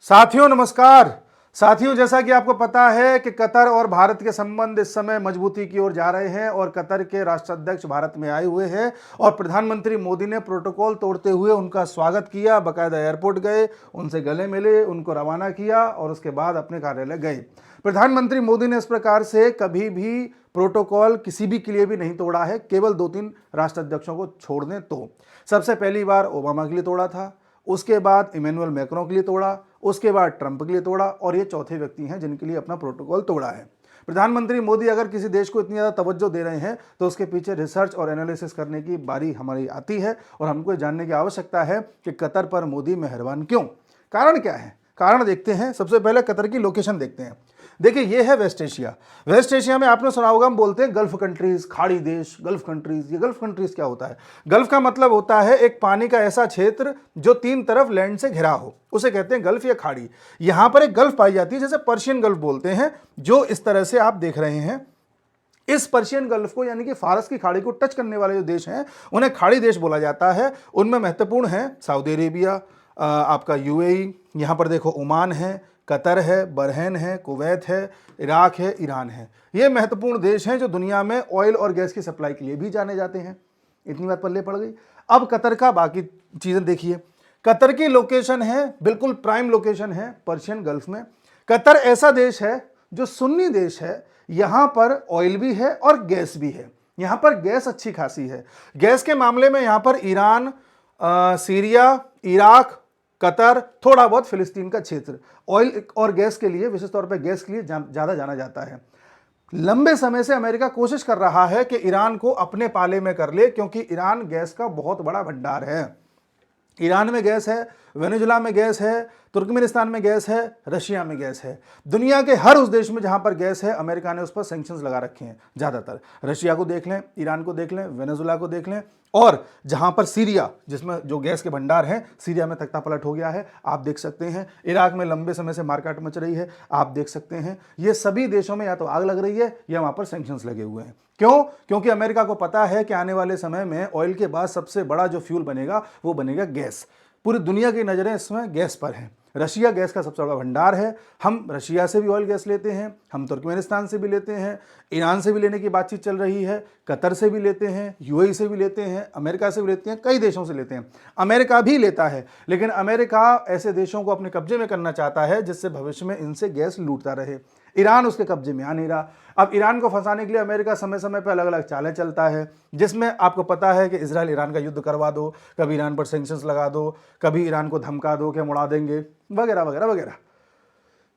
साथियों नमस्कार। साथियों, जैसा कि आपको पता है कि कतर और भारत के संबंध इस समय मजबूती की ओर जा रहे हैं और कतर के राष्ट्राध्यक्ष भारत में आए हुए हैं और प्रधानमंत्री मोदी ने प्रोटोकॉल तोड़ते हुए उनका स्वागत किया। बाकायदा एयरपोर्ट गए, उनसे गले मिले, उनको रवाना किया और उसके बाद अपने कार्यालय गए। प्रधानमंत्री मोदी ने इस प्रकार से कभी भी प्रोटोकॉल किसी भी के लिए भी नहीं तोड़ा है, केवल 2-3 राष्ट्राध्यक्षों को छोड़ दें तो। सबसे पहली बार ओबामा के लिए तोड़ा था, उसके बाद इमैनुअल मैक्रों के लिए तोड़ा, उसके बाद ट्रंप के लिए तोड़ा और ये चौथे व्यक्ति हैं जिनके लिए अपना प्रोटोकॉल तोड़ा है। प्रधानमंत्री मोदी अगर किसी देश को इतनी ज़्यादा तवज्जो दे रहे हैं तो उसके पीछे रिसर्च और एनालिसिस करने की बारी हमारी आती है और हमको जानने की आवश्यकता है कि कतर पर मोदी मेहरबान क्यों, कारण क्या है। कारण देखते हैं। सबसे पहले कतर की लोकेशन देखते हैं। देखिए, ये है वेस्ट एशिया। वेस्ट एशिया में आपने सुना होगा, हम बोलते हैं गल्फ कंट्रीज, खाड़ी देश, गल्फ कंट्रीज। ये गल्फ कंट्रीज क्या होता है? गल्फ का मतलब होता है एक पानी का ऐसा क्षेत्र जो 3 तरफ लैंड से घिरा हो, उसे कहते हैं गल्फ या खाड़ी। यहां पर एक गल्फ पाई जाती है, जैसे पर्शियन गल्फ बोलते हैं, जो इस तरह से आप देख रहे हैं। इस पर्शियन गल्फ को यानी कि फारस की खाड़ी को टच करने वाले जो देश हैं उन्हें खाड़ी देश बोला जाता है। उनमें महत्वपूर्ण है सऊदी अरेबिया, आपका यूएई, यहां पर देखो ओमान है, कतर है, बहरीन है, कुवैत है, इराक है, ईरान है। ये महत्वपूर्ण देश हैं जो दुनिया में ऑयल और गैस की सप्लाई के लिए भी जाने जाते हैं। इतनी बात पल्ले पड़ गई। अब कतर का बाकी चीज़ें देखिए। कतर की लोकेशन है, बिल्कुल प्राइम लोकेशन है पर्शियन गल्फ में। कतर ऐसा देश है जो सुन्नी देश है, यहाँ पर ऑयल भी है और गैस भी है। यहाँ पर गैस अच्छी खासी है। गैस के मामले में यहाँ पर ईरान, सीरिया, इराक, कतर, थोड़ा बहुत फिलिस्तीन का क्षेत्र ऑयल और गैस के लिए, विशेष तौर पर गैस के लिए ज़्यादा जाना जाता है। लंबे समय से अमेरिका कोशिश कर रहा है कि ईरान को अपने पाले में कर ले, क्योंकि ईरान गैस का बहुत बड़ा भंडार है। ईरान में गैस है, वेनेजुला में गैस है, तुर्कमेनिस्तान में गैस है, रशिया में गैस है। दुनिया के हर उस देश में जहां पर गैस है अमेरिका ने उस पर सैंक्शंस लगा रखे हैं। ज़्यादातर रशिया को देख लें, ईरान को देख लें, वेनेजुला को देख लें, और जहां पर सीरिया, जिसमें जो गैस के भंडार हैं, सीरिया में तख्ता पलट हो गया है, आप देख सकते हैं। इराक में लंबे समय से मारकाट मच रही है, आप देख सकते हैं। ये सभी देशों में या तो आग लग रही है या वहां पर सैंक्शंस लगे हुए हैं। क्यों? क्योंकि अमेरिका को पता है कि आने वाले समय में ऑयल के बाद सबसे बड़ा जो फ्यूल बनेगा वो बनेगा गैस। पूरी दुनिया की नज़रें इसमें गैस पर हैं। रशिया गैस का सबसे बड़ा भंडार है। हम रशिया से भी ऑयल गैस लेते हैं, हम तुर्कमेनिस्तान से भी लेते हैं, ईरान से भी लेने की बातचीत चल रही है, कतर से भी लेते हैं, यूएई से भी लेते हैं, अमेरिका से भी लेते हैं, कई देशों से लेते हैं। अमेरिका भी लेता है, लेकिन अमेरिका ऐसे देशों को अपने कब्जे में करना चाहता है जिससे भविष्य में इनसे गैस लूटता रहे। ईरान उसके कब्जे में आ नहीं रहा। अब ईरान को फंसाने के लिए अमेरिका समय समय पर अलग अलग चालें चलता है, जिसमें आपको पता है कि इजराइल ईरान का युद्ध करवा दो, कभी ईरान पर सैंक्शंस लगा दो, कभी ईरान को धमका दो कि हम उड़ा देंगे, वगैरह वगैरह वगैरह।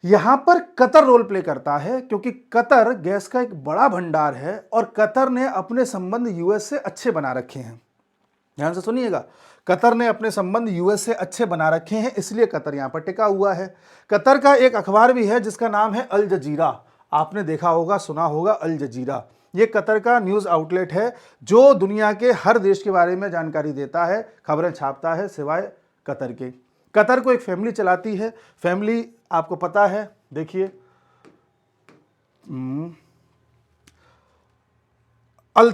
यहां पर कतर रोल प्ले करता है, क्योंकि कतर गैस का एक बड़ा भंडार है और कतर ने अपने संबंध यूएस से अच्छे बना रखे हैं। ध्यान से सुनिएगा, कतर ने अपने संबंध यूएस से अच्छे बना रखे हैं, इसलिए कतर यहां पर टिका हुआ है। कतर का एक अखबार भी है जिसका नाम है अल जजीरा। आपने देखा होगा, सुना होगा, अल जजीरा। ये कतर का न्यूज़ आउटलेट है जो दुनिया के हर देश के बारे में जानकारी देता है, खबरें छापता है, सिवाय कतर के। कतर को एक फैमिली चलाती है। फैमिली आपको पता है, देखिए, अल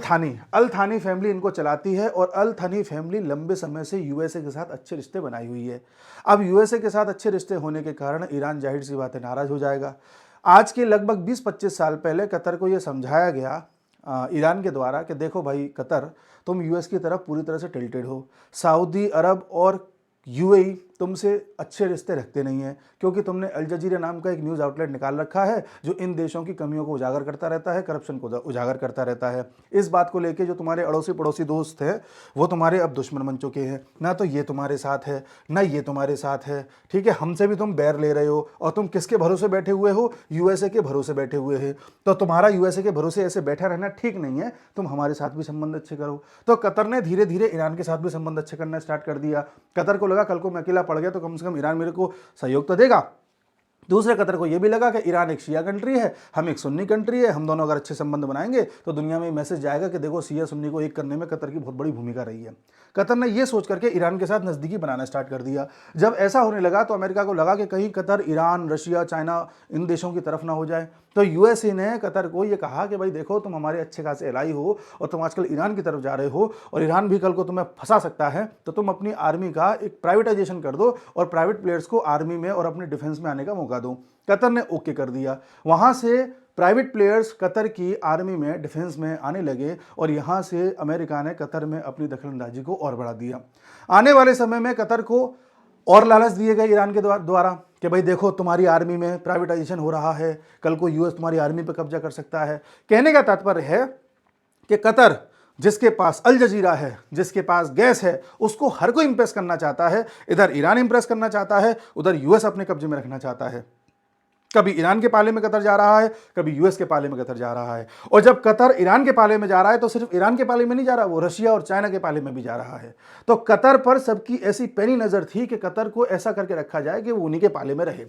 थानी फैमिली इनको चलाती है और अल थानी फैमिली लंबे समय से यूएसए के साथ अच्छे रिश्ते बनाई हुई है। अब यूएसए के साथ अच्छे रिश्ते होने के कारण ईरान जाहिर सी बात है नाराज हो जाएगा। आज के लगभग 20-25 साल पहले कतर को यह समझाया गया ईरान के द्वारा कि देखो भाई कतर, तुम यूएस की तरफ पूरी तरह से टिल्टेड हो। सऊदी अरब और यूएई तुमसे अच्छे रिश्ते रखते नहीं हैं, क्योंकि तुमने अल जजीरा नाम का एक न्यूज़ आउटलेट निकाल रखा है जो इन देशों की कमियों को उजागर करता रहता है, करप्शन को उजागर करता रहता है। इस बात को लेके जो तुम्हारे अड़ोसी पड़ोसी दोस्त हैं वो तुम्हारे अब दुश्मन बन चुके हैं। ना तो ये तुम्हारे साथ है, ना ये तुम्हारे साथ है। ठीक है, हमसे भी तुम बैर ले रहे हो और तुम किसके भरोसे बैठे हुए हो? यूएसए के भरोसे बैठे हुए हैं। तो तुम्हारा यूएसए के भरोसे ऐसे बैठा रहना ठीक नहीं है, तुम हमारे साथ भी संबंध अच्छे करो। तो कतर ने धीरे धीरे ईरान के साथ भी संबंध अच्छे करना स्टार्ट कर दिया। कतर को लगा कल को मैं अकेला पड़ गया तो कम से कम ईरान मेरे को सहयोग तो देगा। दूसरे कतर को यह भी लगा कि ईरान एक शिया कंट्री है, हम एक सुन्नी कंट्री है, हम दोनों अगर अच्छे संबंध बनाएंगे तो दुनिया में मैसेज जाएगा कि देखो शिया सुन्नी को एक करने में कतर की बहुत बड़ी भूमिका रही है। कतर ने यह सोच करके ईरान के साथ नज़दीकी बनाना स्टार्ट कर दिया। जब ऐसा होने लगा तो अमेरिका को लगा कि कहीं Qatar Iran, Russia, China in देशों की तरफ ना हो जाए। तो यूएसए ने कतर को ये कहा कि भाई देखो, तुम हमारे अच्छे खासे एलाई हो और तुम आजकल ईरान की तरफ जा रहे हो और ईरान भी कल को तुम्हें फंसा सकता है, तो तुम अपनी आर्मी का एक प्राइवेटाइजेशन कर दो और प्राइवेट प्लेयर्स को आर्मी में और अपने डिफेंस में आने का मौका दो। कतर ने ओके कर दिया। वहां से प्राइवेट प्लेयर्स कतर की आर्मी में, डिफेंस में आने लगे और यहां से अमेरिका ने कतर में अपनी दखलंदाजी को और बढ़ा दिया। आने वाले समय में कतर को और लालच दिए गए ईरान के द्वारा कि भाई देखो, तुम्हारी आर्मी में प्राइवेटाइजेशन हो रहा है, कल को यूएस तुम्हारी आर्मी पर कब्जा कर सकता है। कहने का तात्पर्य है कि कतर, जिसके पास अल जजीरा है, जिसके पास गैस है, उसको हर कोई इंप्रेस करना चाहता है। इधर ईरान इंप्रेस करना चाहता है, उधर यूएस अपने कब्जे में रखना चाहता है। कभी ईरान के पाले में कतर जा रहा है, कभी यूएस के पाले में कतर जा रहा है। और जब कतर ईरान के पाले में जा रहा है तो सिर्फ ईरान के पाले में नहीं जा रहा, वो रशिया और चाइना के पाले में भी जा रहा है। तो कतर पर सबकी ऐसी पैनी नजर थी कि कतर को ऐसा करके रखा जाए कि वो उन्हीं के पाले में रहे।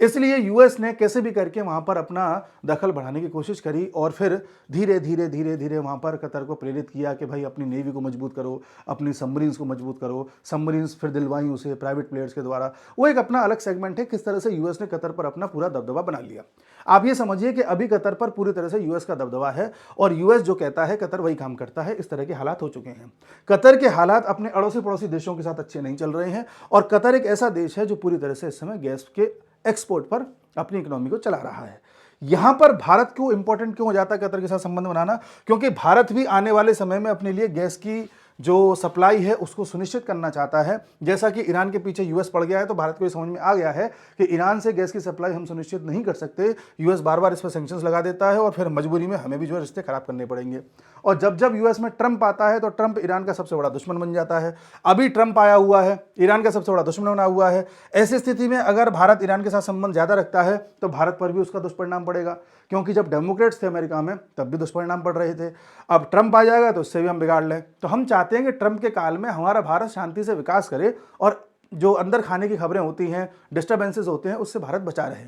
इसलिए यूएस ने कैसे भी करके वहां पर अपना दखल बढ़ाने की कोशिश करी और फिर धीरे धीरे धीरे धीरे वहां पर कतर को प्रेरित किया कि भाई अपनी नेवी को मजबूत करो, अपनी सबमरीन्स को मजबूत करो। सबमरीन्स फिर दिलवाई उसे प्राइवेट प्लेयर्स के द्वारा। वो एक अपना अलग सेगमेंट है, किस तरह से यूएस ने कतर पर अपना पूरा दबदबा बना लिया। आप ये समझिए कि अभी कतर पर पूरी तरह से यूएस का दबदबा है और यूएस जो कहता है कतर वही काम करता है। इस तरह के हालात हो चुके हैं। कतर के हालात अपने अड़ोसी पड़ोसी देशों के साथ अच्छे नहीं चल रहे हैं और कतर एक ऐसा देश है जो पूरी तरह से इस समय गैस के एक्सपोर्ट पर अपनी इकोनॉमी को चला रहा है। यहां पर भारत को इंपॉर्टेंट क्यों हो जाता है कतर के साथ संबंध बनाना? क्योंकि भारत भी आने वाले समय में अपने लिए गैस की जो सप्लाई है उसको सुनिश्चित करना चाहता है। जैसा कि ईरान के पीछे यूएस पड़ गया है, तो भारत को ये समझ में आ गया है कि ईरान से गैस की सप्लाई हम सुनिश्चित नहीं कर सकते। यूएस बार बार इस पर सैंक्शंस लगा देता है और फिर मजबूरी में हमें भी जो है रिश्ते खराब करने पड़ेंगे। और जब जब यूएस में ट्रंप आता है तो ट्रंप ईरान का सबसे बड़ा दुश्मन बन जाता है। अभी ट्रंप आया हुआ है, ईरान का सबसे बड़ा दुश्मन बना हुआ है। ऐसी स्थिति में अगर भारत ईरान के साथ संबंध ज्यादा रखता है तो भारत पर भी उसका दुष्परिणाम पड़ेगा, क्योंकि जब डेमोक्रेट्स थे अमेरिका में तब भी दुष्परिणाम पड़ रहे थे। अब ट्रंप आ जाएगा तो उससे भी हम बिगाड़ लें। तो हम चाहते हैं कि ट्रंप के काल में हमारा भारत शांति से विकास करे और जो अंदर खाने की खबरें होती हैं, डिस्टर्बेंसेस होते हैं, उससे भारत बचा रहे।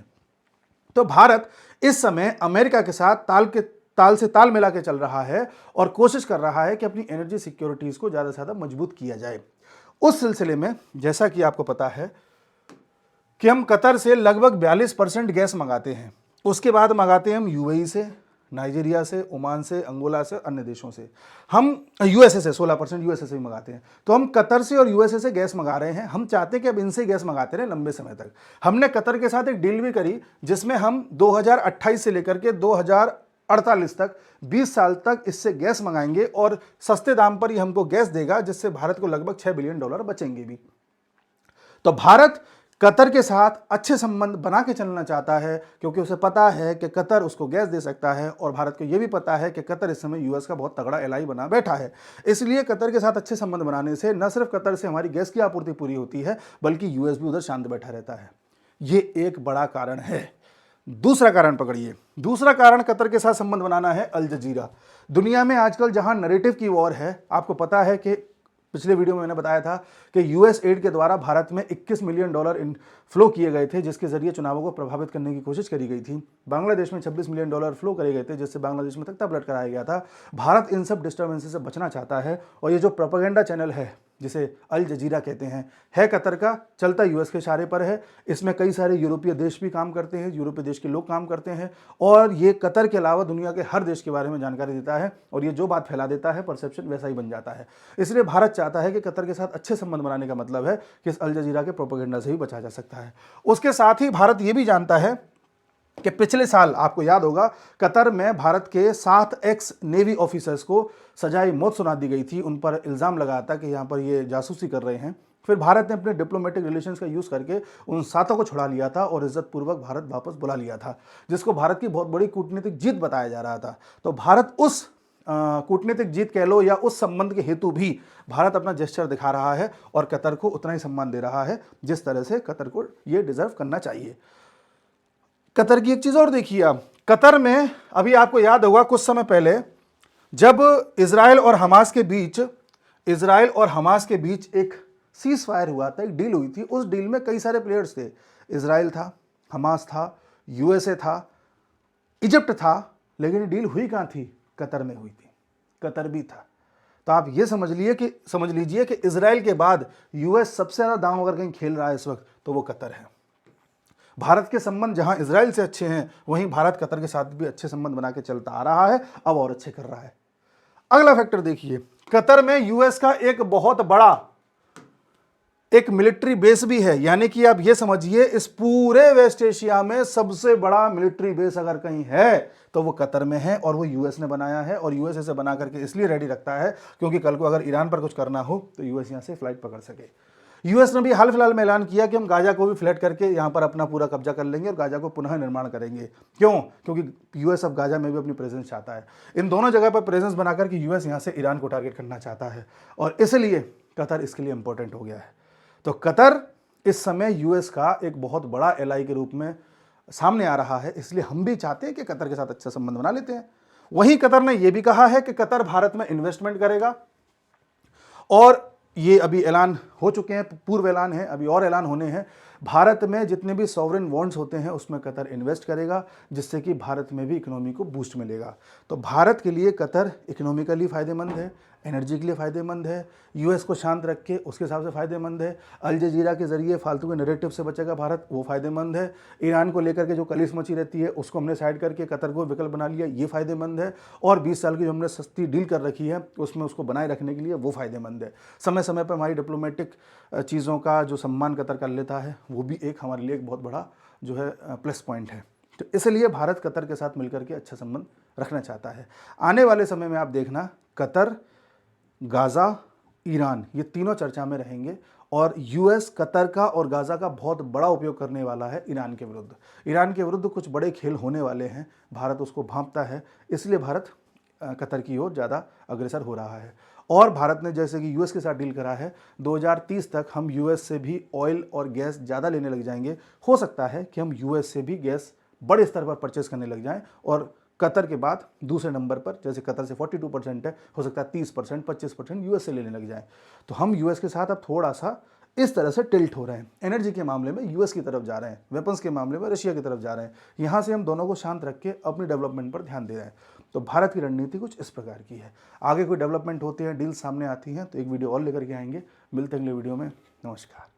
तो भारत इस समय अमेरिका के साथ ताल से ताल मिला के चल रहा है और कोशिश कर रहा है कि अपनी एनर्जी सिक्योरिटीज को ज्यादा से ज्यादा मजबूत किया जाए। उस सिलसिले में जैसा कि आपको पता है कि हम कतर से लगभग 42% गैस मंगाते हैं। उसके बाद मंगाते हैं हम यूएई से, नाइजीरिया से, ओमान से, अंगोला से, अन्य देशों से। हम यूएसए से 16% यूएसए से भी मंगाते हैं। तो हम कतर से और यूएसए से गैस मंगा रहे हैं। हम चाहते हैं कि अब इनसे गैस मंगाते रहे लंबे समय तक। हमने कतर के साथ एक डील भी करी जिसमें हम 2028 से लेकर के 2048 तक 20 साल तक इससे गैस मंगाएंगे और सस्ते दाम पर ही हमको गैस देगा, जिससे भारत को लगभग $6 बिलियन बचेंगे भी। तो भारत कतर के साथ अच्छे संबंध बना के चलना चाहता है, क्योंकि उसे पता है कि कतर उसको गैस दे सकता है और भारत को यह भी पता है कि कतर इस समय यूएस का बहुत तगड़ा एलाई बना बैठा है। इसलिए कतर के साथ अच्छे संबंध बनाने से न सिर्फ कतर से हमारी गैस की आपूर्ति पूरी होती है, बल्कि यूएस भी उधर शांत बैठा रहता है। ये एक बड़ा कारण है। दूसरा कारण पकड़िए। दूसरा कारण कतर के साथ संबंध बनाना है अल जजीरा। दुनिया में आजकल जहां नैरेटिव की वॉर है, आपको पता है कि पिछले वीडियो में मैंने बताया था कि यूएस एड के द्वारा भारत में $21 मिलियन फ्लो किए गए थे, जिसके जरिए चुनावों को प्रभावित करने की कोशिश करी गई थी। बांग्लादेश में $26 मिलियन फ्लो करे गए थे, जिससे बांग्लादेश में तख्ता पलट कराया गया था। भारत इन सब डिस्टर्बेंसेस से बचना चाहता है और ये जो प्रोपेगेंडा चैनल है जिसे अल जजीरा कहते हैं, है कतर का, चलता यूएस के इशारे पर है। इसमें कई सारे यूरोपीय देश भी काम करते हैं, यूरोपीय देश के लोग काम करते हैं और ये कतर के अलावा दुनिया के हर देश के बारे में जानकारी देता है और ये जो बात फैला देता है परसेप्शन वैसा ही बन जाता है। इसलिए भारत चाहता है कि कतर के साथ अच्छे संबंध बनाने का मतलब है कि इस अल जजीरा के प्रोपेगेंडा से भी बचा जा सकता है। उसके साथ ही भारत ये भी जानता है कि पिछले साल आपको याद होगा कतर में भारत के 7 एक्स नेवी ऑफिसर्स को सजाए मौत सुना दी गई थी। उन पर इल्ज़ाम लगाया था कि यहाँ पर ये जासूसी कर रहे हैं। फिर भारत ने अपने डिप्लोमेटिक रिलेशंस का यूज़ करके उन 7 को छुड़ा लिया था और इज्जतपूर्वक भारत वापस बुला लिया था, जिसको भारत की बहुत बड़ी कूटनीतिक जीत बताया जा रहा था। तो भारत उस कूटनीतिक जीत कह लो या उस संबंध के हेतु भी भारत अपना जेस्चर दिखा रहा है और कतर को उतना ही सम्मान दे रहा है जिस तरह से कतर को ये डिजर्व करना चाहिए। कतर की एक चीज और देखिए आप, कतर में अभी आपको याद होगा कुछ समय पहले जब इजराइल और हमास के बीच एक सीज फायर हुआ था, एक डील हुई थी। उस डील में कई सारे प्लेयर्स थे, इजराइल था, हमास था, यूएसए था, इजिप्ट था, लेकिन डील हुई कहाँ थी? कतर में हुई थी। कतर भी था। तो आप ये समझ लीजिए कि इजराइल के बाद यूएस सबसे ज्यादा दांव अगर कहीं खेल रहा है इस वक्त तो वो कतर है। भारत के संबंध जहां इजराइल से अच्छे हैं, वहीं भारत कतर के साथ भी अच्छे संबंध बना के चलता आ रहा है, अब और अच्छे कर रहा है। अगला फैक्टर देखिए, कतर में यूएस का एक बहुत बड़ा एक मिलिट्री बेस भी है, यानी कि आप ये समझिए इस पूरे वेस्ट एशिया में सबसे बड़ा मिलिट्री बेस अगर कहीं है तो वो कतर में है, और वो यूएस ने बनाया है। और यूएस इसे बना करके इसलिए रेडी रखता है क्योंकि कल को अगर ईरान पर कुछ करना हो तो यूएस यहां से फ्लाइट पकड़ सके। यूएस ने भी हाल फिलहाल में ऐलान किया कि हम गाजा को भी फ्लैट करके यहां पर अपना पूरा कब्जा कर लेंगे और गाजा को पुनः निर्माण करेंगे। क्यों? क्योंकि यूएस अब गाजा में भी अपनी प्रेजेंस चाहता है। इन दोनों जगह पर प्रेजेंस बनाकर के यूएस यहां से ईरान को टारगेट करना चाहता है, और इसलिए कतर इसके लिए इंपॉर्टेंट हो गया है। तो कतर इस समय यूएस का एक बहुत बड़ा एलआई के रूप में सामने आ रहा है, इसलिए हम भी चाहते हैं कि कतर के साथ अच्छा संबंध बना लेते हैं। वहीं कतर ने यह भी कहा है कि कतर भारत में इन्वेस्टमेंट करेगा, और ये अभी ऐलान हो चुके हैं, पूर्व ऐलान है, अभी और ऐलान होने हैं। भारत में जितने भी सॉवरेन बॉन्ड्स होते हैं उसमें कतर इन्वेस्ट करेगा, जिससे कि भारत में भी इकोनॉमी को बूस्ट मिलेगा। तो भारत के लिए कतर इकोनॉमिकली फ़ायदेमंद है, एनर्जी के लिए फ़ायदेमंद है, यूएस को शांत रख के उसके हिसाब से फ़ायदेमंद है, अल जजीरा के ज़रिए फालतू के नैरेटिव से बचेगा भारत, वो फ़ायदेमंद है। ईरान को लेकर के जो कलिश मची रहती है उसको हमने साइड करके कतर को विकल्प बना लिया, ये फ़ायदेमंद है। और 20 साल की जो हमने सस्ती डील कर रखी है उसमें उसको बनाए रखने के लिए वो फ़ायदेमंद है। समय समय पर हमारी डिप्लोमेटिक चीज़ों का जो सम्मान कतर कर लेता है वो भी एक हमारे लिए एक बहुत बड़ा जो है प्लस पॉइंट है। तो इसलिए भारत कतर के साथ मिलकर के अच्छा संबंध रखना चाहता है। आने वाले समय में आप देखना कतर, गाज़ा, ईरान, ये तीनों चर्चा में रहेंगे, और यूएस कतर का और गाज़ा का बहुत बड़ा उपयोग करने वाला है ईरान के विरुद्ध। ईरान के विरुद्ध कुछ बड़े खेल होने वाले हैं, भारत उसको भांपता है, इसलिए भारत कतर की ओर ज़्यादा अग्रसर हो रहा है। और भारत ने जैसे कि यूएस के साथ डील करा है, 2030 तक हम यूएस से भी ऑयल और गैस ज़्यादा लेने लग जाएंगे। हो सकता है कि हम यूएस से भी गैस बड़े स्तर पर परचेस करने लग जाएं, और कतर के बाद दूसरे नंबर पर, जैसे कतर से 42% है, हो सकता है 30%, 25% यूएस से लेने लग जाएं। तो हम यूएस के साथ अब थोड़ा सा इस तरह से टिल्ट हो रहे हैं। एनर्जी के मामले में यूएस की तरफ जा रहे हैं, वेपन्स के मामले में रशिया की तरफ जा रहे हैं। यहाँ से हम दोनों को शांत रख के अपनी डेवलपमेंट पर ध्यान दे रहे हैं। तो भारत की रणनीति कुछ इस प्रकार की है। आगे कोई डेवलपमेंट होती है, डील सामने आती हैं, तो एक वीडियो और लेकर के आएंगे। मिलते हैं अगले वीडियो में। नमस्कार।